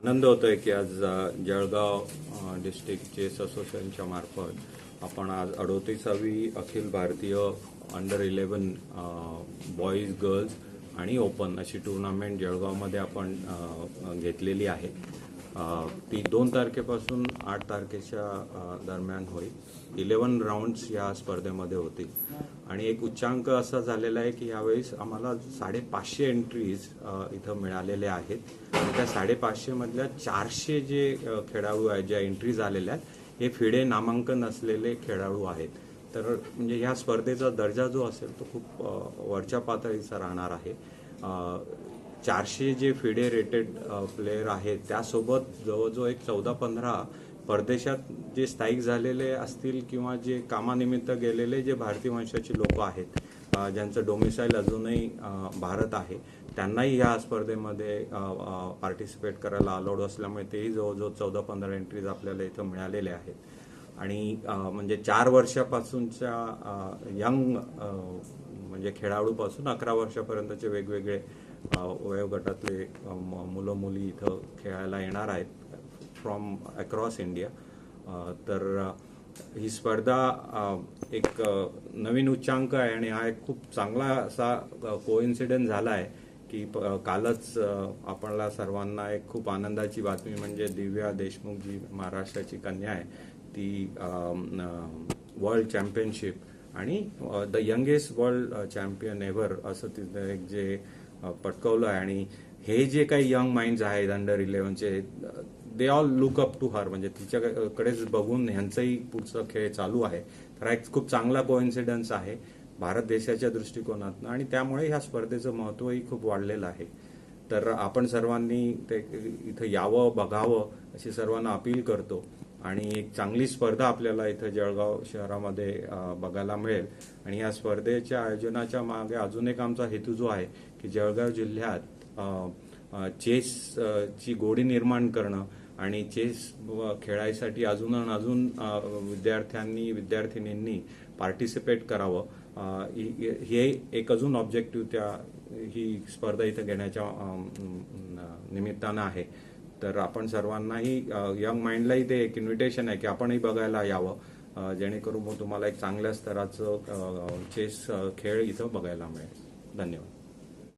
आनंद होतोय की आज जळगाव डिस्ट्रिक्ट चेस असोसिएशनच्या मार्फत आपण आज 38वी Akhil Bharatiya under 11 boys girls आणि ओपन अशी टुर्नामेंट जळगावमध्ये आपण घेतलेली आहे। ती 2 तारखेपासून 8 तारखेच्या दरम्यान होईल। 11 राऊंड्स या स्पर्धेमध्ये होतील आणि एक उच्चांक असा झालेला आहे की यावेळेस आम्हाला 550 एंट्रीज इथं मिळालेल्या आहेत आणि त्या 550 मधल्या 400 जे खेळाडू आहेत, ज्या एंट्रीज आलेल्या आहेत, हे फिडे नामांकन असलेले खेळाडू आहेत। तर म्हणजे ह्या स्पर्धेचा दर्जा जो असेल तो खूप वरच्या पातळीचा राहणार आहे। 400 जे फिडे रेटेड प्लेयर आहेत त्यासोबत जवळजवळ एक 14-15 परदेशात जे स्थायिक झालेले असतील किंवा जे कामानिमित्त गेलेले जे भारतीय वंशाची लोक आहेत, ज्यांचं डोमिसाईल अजूनही भारत आहे, त्यांनाही या स्पर्धेमध्ये पार्टिसिपेट करायला अलाउड असल्यामुळे तेही जवळजवळ 14-15 एंट्रीज आपल्याला इथं मिळालेल्या आहेत। आणि म्हणजे 4 वर्षापासूनच्या यंग म्हणजे खेळाडूपासून 11 वर्षापर्यंतचे वेगवेगळे वयोगटातले मुलं मुली इथं खेळायला येणार आहेत फ्रॉम अक्रॉस इंडिया। तर ही स्पर्धा एक नवीन उच्चांक आहे आणि हा एक खूप चांगला असा कोइन्सिडेंस झाला आहे की कालच आपल्याला सर्वांना एक खूप आनंदाची बातमी म्हणजे दिव्या देशमुख जी महाराष्ट्राची कन्या आहे ती वर्ल्ड चॅम्पियनशिप आणि the youngest world champion ever असं तिथं एक जे पटकवलं आहे। आणि हे जे काही यंग माइंड्स आहेत अंडर 11चे, they all look up to her, म्हणजे तिच्याकडेच बघून ह्यांचाही पुढचा खेळ चालू आहे। तर एक खूप चांगला कोइन्सिडन्स आहे भारत देशाच्या दृष्टिकोनातून आणि त्यामुळे ह्या स्पर्धेचं महत्त्वही खूप वाढलेलं आहे। तर आपण सर्वांनी ते इथं यावं, बघावं अशी सर्वांना अपील करतो आणि एक चांगली स्पर्धा आपल्याला इथं जळगाव शहरामध्ये बघायला मिळेल। आणि या स्पर्धेच्या आयोजनाच्या मागे अजून एक आमचा हेतू जो आहे की जळगाव जिल्ह्यात चेसची गोडी निर्माण करणं आणि चेस खेळायसाठी अजून विद्यार्थ्यांनी विद्यार्थिनींनी पार्टिसिपेट करावं, हे एक अजून ऑब्जेक्टिव्ह ही स्पर्धा इथं घेण्याच्या निमित्तानं आहे। तर आपण सर्वांनाही यंग माइंडलाही ते एक इन्व्हिटेशन आहे की आपणही बघायला यावं, जेणेकरून मग तुम्हाला एक चांगल्या स्तराचं चेस खेळ इथं बघायला मिळेल। धन्यवाद।